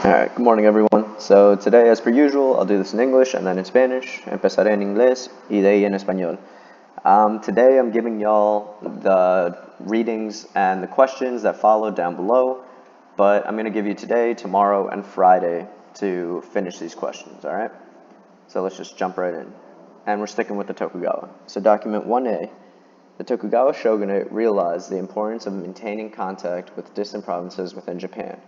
Alright, good morning everyone. So today, as per usual, I'll do this in English and then in Spanish. Empezaré en inglés y de ahí en español. Today I'm giving y'all the readings and the questions that follow down below, but I'm going to give you today, tomorrow, and Friday to finish these questions, alright? So let's just jump right in. And we're sticking with the Tokugawa. So document 1A, the Tokugawa shogunate realized the importance of maintaining contact with distant provinces within Japan.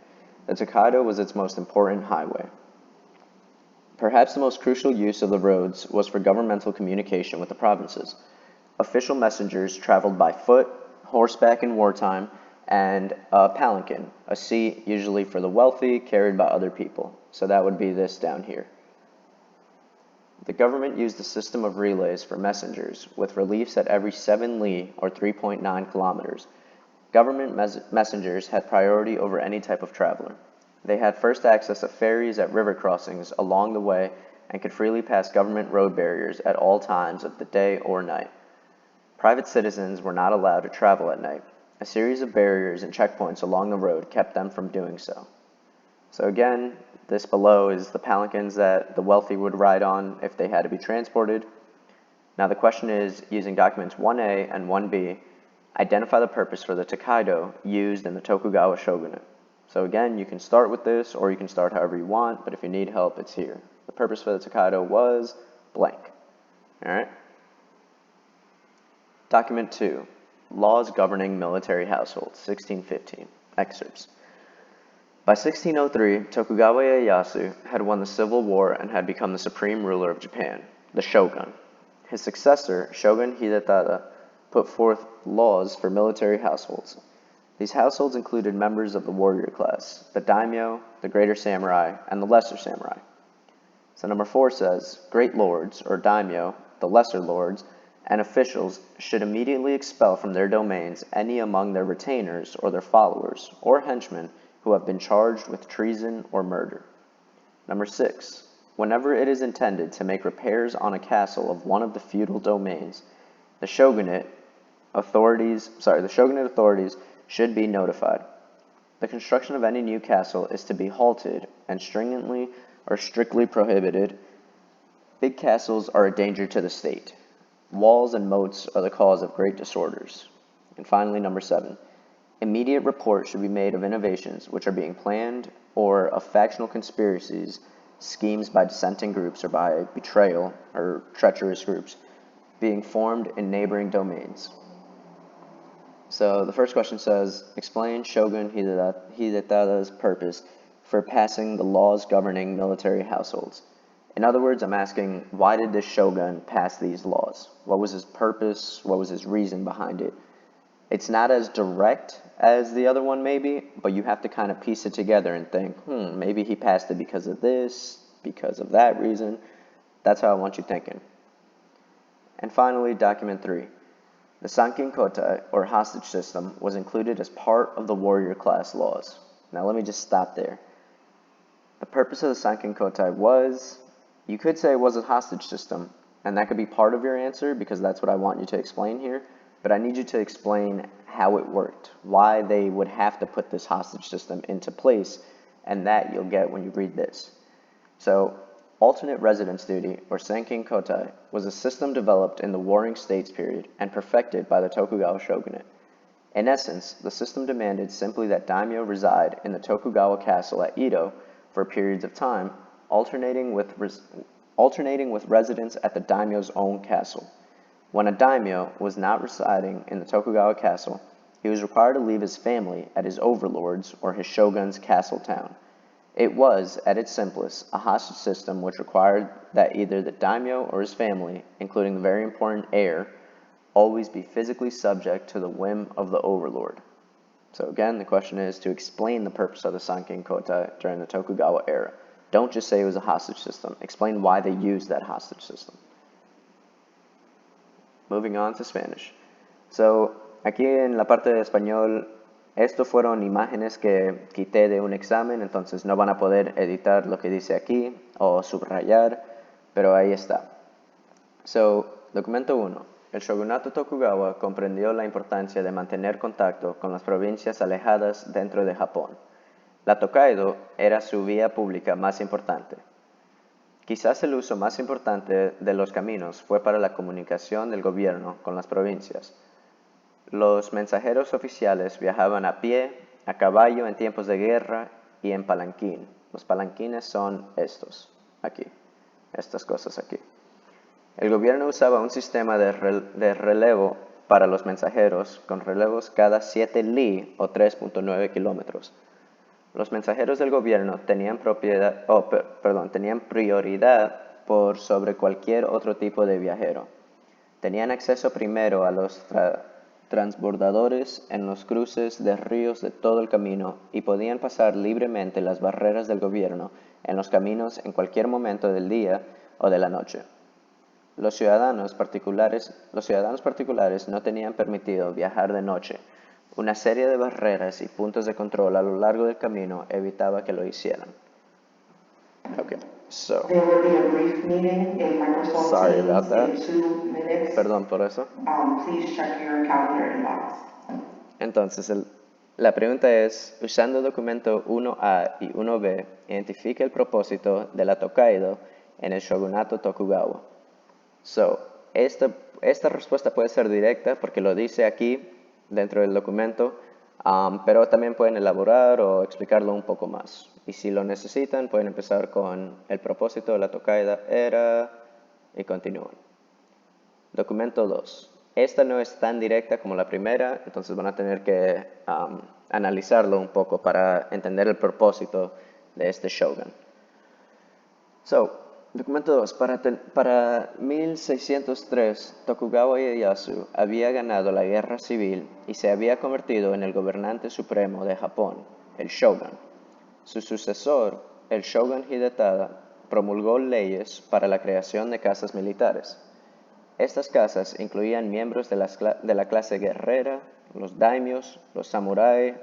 The Tokaido was its most important highway. Perhaps the most crucial use of the roads was for governmental communication with the provinces. Official messengers traveled by foot, horseback in wartime, and a palanquin, a seat usually for the wealthy, carried by other people. So that would be this down here. The government used a system of relays for messengers, with reliefs at every 7 li, or 3.9 kilometers. Government messengers had priority over any type of traveler. They had first access to ferries at river crossings along the way and could freely pass government road barriers at all times of the day or night. Private citizens were not allowed to travel at night. A series of barriers and checkpoints along the road kept them from doing so. So again, this below is the palanquins that the wealthy would ride on if they had to be transported. Now the question is, using documents 1A and 1B, identify the purpose for the Tokaido used in the Tokugawa shogunate. So again, you can start with this or you can start however you want, but if you need help, it's here. The purpose for the Tokaido was blank. Alright? Document 2, Laws Governing Military Households, 1615, excerpts. By 1603, Tokugawa Ieyasu had won the civil war and had become the supreme ruler of Japan, the shogun. His successor, Shogun Hidetada, put forth laws for military households. These households included members of the warrior class, the daimyo, the greater samurai, and the lesser samurai. So number 4 says, great lords, or daimyo, the lesser lords, and officials should immediately expel from their domains any among their retainers or their followers or henchmen who have been charged with treason or murder. Number 6, whenever it is intended to make repairs on a castle of one of the feudal domains, the shogunate authorities should be notified. The construction of any new castle is to be halted and stringently or strictly prohibited. Big castles are a danger to the state. Walls and moats are the cause of great disorders. And finally, number 7, immediate report should be made of innovations which are being planned or of factional conspiracies, schemes by dissenting groups or by betrayal or treacherous groups being formed in neighboring domains. So the first question says, explain Shogun Hidetada's purpose for passing the laws governing military households. In other words, I'm asking, why did this shogun pass these laws? What was his purpose? What was his reason behind it? It's not as direct as the other one maybe, but you have to kind of piece it together and think, maybe he passed it because of this, because of that reason. That's how I want you thinking. And finally, document 3. The Sankin Kotai, or hostage system, was included as part of the warrior class laws. Now let me just stop there. The purpose of the Sankin Kotai was, you could say it was a hostage system, and that could be part of your answer because that's what I want you to explain here, but I need you to explain how it worked, why they would have to put this hostage system into place, and that you'll get when you read this. So, alternate residence duty, or Sankin Kotai, was a system developed in the Warring States period and perfected by the Tokugawa shogunate. In essence, the system demanded simply that daimyo reside in the Tokugawa castle at Edo for periods of time, alternating with residence at the daimyo's own castle. When a daimyo was not residing in the Tokugawa castle, he was required to leave his family at his overlord's or his shogun's castle town. It was, at its simplest, a hostage system which required that either the daimyo or his family, including the very important heir, always be physically subject to the whim of the overlord. So again, the question is to explain the purpose of the Sankin Kotai during the Tokugawa era. Don't just say it was a hostage system. Explain why they used that hostage system. Moving on to Spanish. So, aquí en la parte de español, estos fueron imágenes que quité de un examen, entonces no van a poder editar lo que dice aquí o subrayar, pero ahí está. So, documento 1. El shogunato Tokugawa comprendió la importancia de mantener contacto con las provincias alejadas dentro de Japón. La Tokaido era su vía pública más importante. Quizás el uso más importante de los caminos fue para la comunicación del gobierno con las provincias. Los mensajeros oficiales viajaban a pie, a caballo en tiempos de guerra y en palanquín. Los palanquines son estos, aquí, estas cosas aquí. El gobierno usaba un sistema de relevo para los mensajeros, con relevos cada 7 li o 3.9 kilómetros. Los mensajeros del gobierno tenían prioridad por sobre cualquier otro tipo de viajero. Tenían acceso primero a los transbordadores en los cruces de ríos de todo el camino y podían pasar libremente las barreras del gobierno en los caminos en cualquier momento del día o de la noche. Los ciudadanos particulares no tenían permitido viajar de noche. Una serie de barreras y puntos de control a lo largo del camino evitaba que lo hicieran. Okay, so. There will be a brief meeting in Microsoft Sorry Teams about that. in 2 minutes. Perdón por eso. Please check your calendar inbox. Entonces, la pregunta es, usando el documento 1A y 1B, identifica el propósito de la Tokaido en el shogunato Tokugawa. So, esta respuesta puede ser directa porque lo dice aquí dentro del documento, pero también pueden elaborar o explicarlo un poco más. Y si lo necesitan, pueden empezar con el propósito de la Tokaida era y continúan. Documento 2. Esta no es tan directa como la primera, entonces van a tener que analizarlo un poco para entender el propósito de este shogun. Documento 2. Para 1603, Tokugawa Ieyasu había ganado la guerra civil y se había convertido en el gobernante supremo de Japón, el shogun. Su sucesor, el shogun Hidetada, promulgó leyes para la creación de casas militares. Estas casas incluían miembros de la clase guerrera, los daimios, los samurái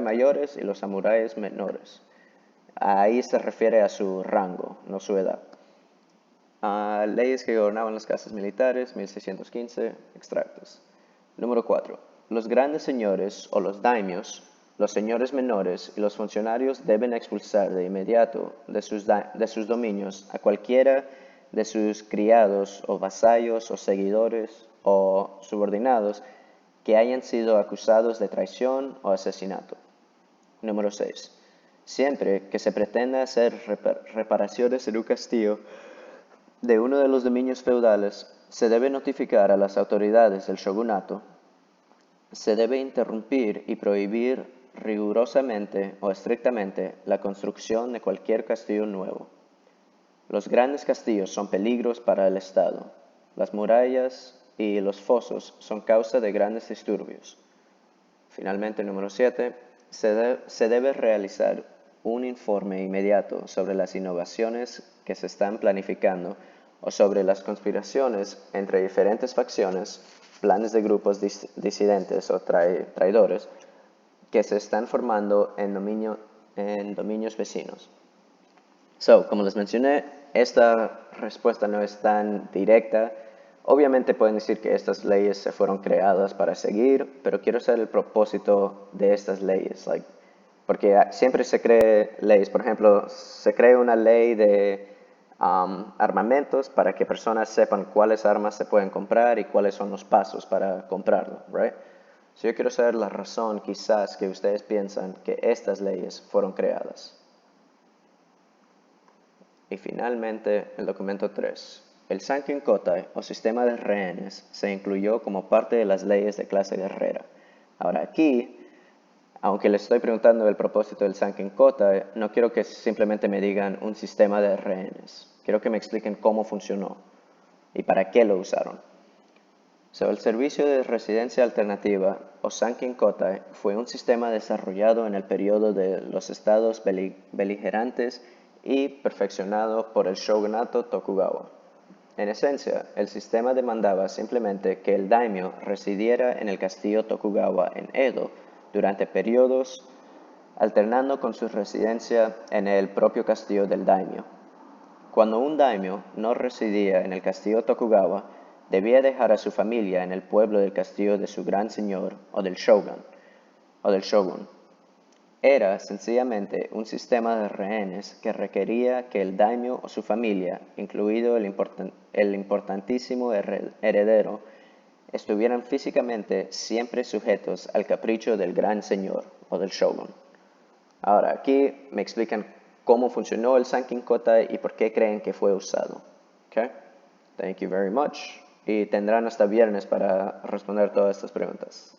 mayores y los samuráis menores. Ahí se refiere a su rango, no su edad. Leyes que gobernaban las casas militares, 1615, extractos. Número 4. Los grandes señores o los daimios, los señores menores y los funcionarios deben expulsar de inmediato de sus dominios a cualquiera de sus criados o vasallos o seguidores o subordinados que hayan sido acusados de traición o asesinato. Número 6. Siempre que se pretenda hacer reparaciones en un castillo de uno de los dominios feudales, se debe notificar a las autoridades del shogunato. Se debe interrumpir y prohibir rigurosamente o estrictamente la construcción de cualquier castillo nuevo. Los grandes castillos son peligros para el Estado. Las murallas y los fosos son causa de grandes disturbios. Finalmente, número 7, se debe realizar un informe inmediato sobre las innovaciones que se están planificando o sobre las conspiraciones entre diferentes facciones, planes de grupos disidentes o traidores que se están formando en dominios vecinos. Como les mencioné, esta respuesta no es tan directa. Obviamente pueden decir que estas leyes se fueron creadas para seguir, pero quiero saber el propósito de estas leyes. Porque siempre se creen leyes. Por ejemplo, se crea una ley de armamentos para que personas sepan cuáles armas se pueden comprar y cuáles son los pasos para comprarlo, right? Yo quiero saber la razón quizás que ustedes piensan que estas leyes fueron creadas. Y finalmente, el documento 3. El Sankin Kotai, o sistema de rehenes, se incluyó como parte de las leyes de clase guerrera. Ahora aquí, aunque les estoy preguntando el propósito del Sankin Kotai, no quiero que simplemente me digan un sistema de rehenes. Quiero que me expliquen cómo funcionó y para qué lo usaron. El servicio de residencia alternativa, o Sankin Kotai, fue un sistema desarrollado en el periodo de los estados beligerantes y perfeccionado por el shogunato Tokugawa. En esencia, el sistema demandaba simplemente que el daimyo residiera en el castillo Tokugawa en Edo durante periodos, alternando con su residencia en el propio castillo del daimyo. Cuando un daimyo no residía en el castillo Tokugawa, debía dejar a su familia en el pueblo del castillo de su gran señor o del shogun. Era sencillamente un sistema de rehenes que requería que el daimyo o su familia, incluido el importantísimo heredero, estuvieran físicamente siempre sujetos al capricho del gran señor o del shogun. Ahora, aquí me explican cómo funcionó el Sankin Kota y por qué creen que fue usado. Okay? Thank you very much. Y tendrán hasta viernes para responder todas estas preguntas.